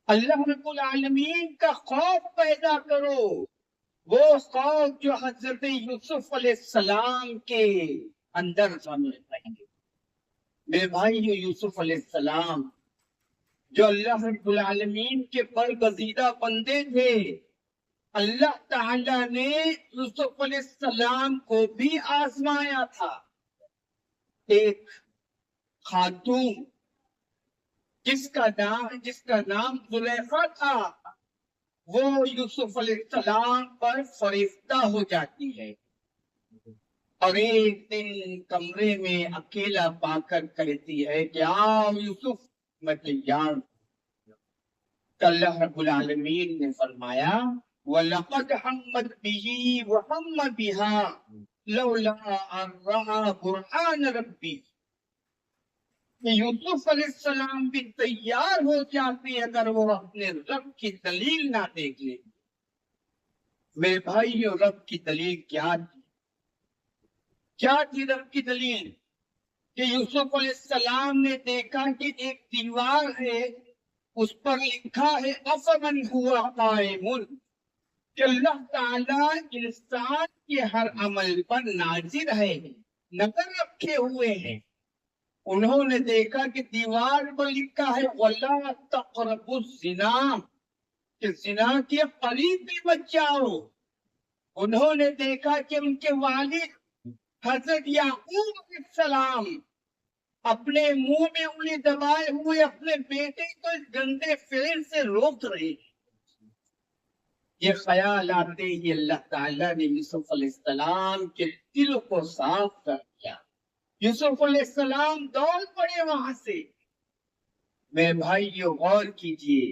اللہ رب العالمین کا خوف پیدا کرو، وہ خوف جو حضرت یوسف علیہ السلام کے اندر ہمیں رہیں گے۔ میرے بھائی یوسف علیہ السلام جو اللہ رب العالمین کے برگزیدہ بندے تھے، اللہ تعالی نے یوسف علیہ السلام کو بھی آزمایا تھا۔ ایک خاتون جس کا نام زلیخا تھا، وہ یوسف علیہ السلام پر فریفتہ ہو جاتی ہے، اور ایک دن کمرے میں اکیلا پا کر کہتی ہے کہ آؤ یوسف، میں تیار ہوں۔ تو اللہ رب العالمین نے فرمایا وَلَقَدْ حَمَّتْ بِهِ وَحَمَّ بِهَا لَوْلَا أَن رَأَىٰ بُرْهَانَ رَبِّهِ، کہ یوسف علیہ السلام بھی تیار ہو جاتے اگر وہ اپنے رب کی دلیل نہ دیکھ لیں۔ میرے بھائیو، رب کی دلیل کیا تھی؟ کیا تھی رب کی دلیل؟ کہ یوسف علیہ السلام نے دیکھا کہ ایک دیوار ہے، اس پر لکھا ہے أَفَمَنْ هُوَ قَائِمٌ، کہ اللہ تعالیٰ انسان کے ہر عمل پر ناظر ہے، نظر رکھے ہوئے ہیں۔ انہوں نے دیکھا کہ دیوار پر لکھا ہے وَلَا تَقْرَبُوا الزِّنَا، کہ زنا کے قریب بھی مت جاؤ۔ انہوں نے دیکھا کہ ان کے والد حضرت یعقوب علیہ السلام اپنے منہ میں انگلی دبائے ہوئے اپنے بیٹے کو اس گندے فعل سے روک رہے ہیں۔ یہ خیال آتے ہی اللہ تعالیٰ نے یوسف علیہ السلام کے دل کو صاف کر دیا۔ یوسف علیہ السلام دوڑ پڑے وہاں سے۔ میرے بھائیو، غور کیجئے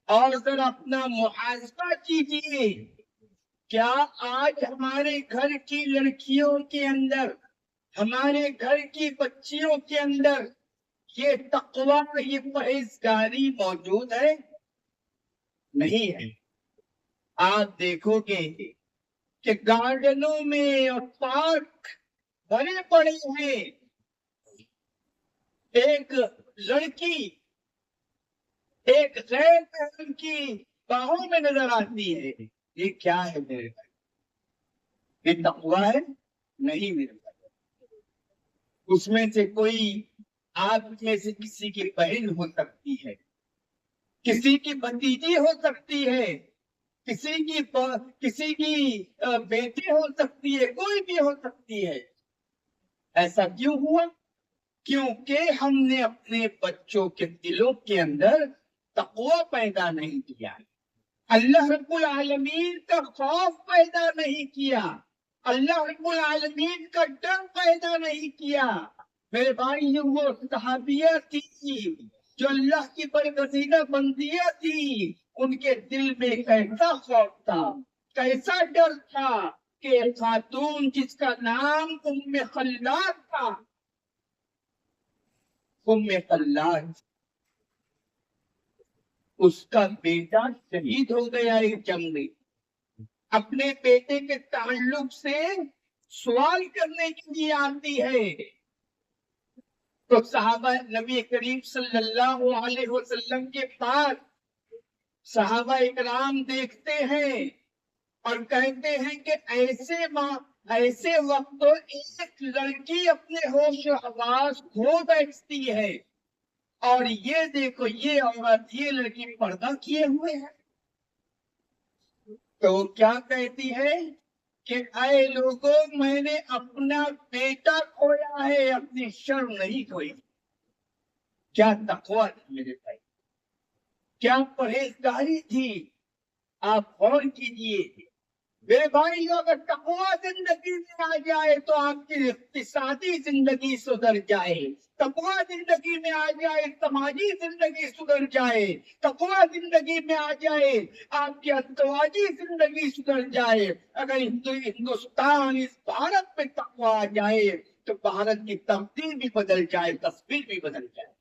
اور ذرا اپنا محاسبہ کیجئے، کیا آج ہمارے گھر کی لڑکیوں کے اندر، ہمارے گھر کی بچیوں کے اندر یہ تقویٰ، یہ پرہیزگاری موجود ہے؟ نہیں ہے۔ آپ دیکھو گے کہ گارڈنوں میں اور پارک بھرے پڑے ہیں، ایک لڑکی ایک غیر محرم کی باہوں میں نظر آتی ہے۔ یہ کیا ہے میرے بھائی؟ یہ تقویٰ ہے؟ نہیں میرے بھائی۔ اس میں سے کوئی، آپ میں سے کسی کی بہن ہو سکتی ہے، کسی کی بھتیجی ہو سکتی ہے، کسی کی بیٹی ہو سکتی ہے، کوئی بھی ہو سکتی ہے۔ ایسا کیوں ہوا؟ کیونکہ ہم نے اپنے بچوں کے دلوں کے اندر تقویٰ پیدا نہیں کیا، اللہ رب العالمین کا خوف پیدا نہیں کیا، اللہ رب العالمین کا ڈر پیدا نہیں کیا۔ میرے بھائی، وہ صحابیہ تھی جو اللہ کی برگزیدہ بندیاں تھی، ان کے دل میں کیسا خوف تھا، کیسا ڈر تھا کہ ایک خاتون جس کا نام ام خلاد تھا، ام خلاد، اس کا بیٹا شہید ہو گیا ایک جنگ میں۔ اپنے بیٹے کے تعلق سے سوال کرنے کے لیے آتی ہے، تو صحابہ نبی کریم صلی اللہ علیہ وسلم کے پاس صحابہ اکرام دیکھتے ہیں اور کہتے ہیں کہ ایسے وقت ایک لڑکی اپنے ہوش و حواس کھو بیٹھتی ہے، اور یہ دیکھو یہ عورت، یہ لڑکی پردہ کیے ہوئے ہے۔ تو کیا کہتی ہے کہ اے لوگوں، میں نے اپنا بیٹا کھویا ہے، اپنی شرم نہیں کھوئی۔ کیا تقویٰ تھی میرے بھائی، کیا پرہیزگاری تھی! آپ غور کیجئے میرے بھائی، اگر تقویٰ زندگی میں آ جائے تو آپ کی اقتصادی زندگی سدھر جائے، تقویٰ زندگی میں آ جائے سماجی زندگی سدھر جائے، تقویٰ زندگی میں آ جائے آپ کی ازدواجی زندگی سدھر جائے۔ اگر ہندوستان، اس بھارت میں تقویٰ آ جائے تو بھارت کی تقدیر بھی بدل جائے، تصویر بھی بدل جائے۔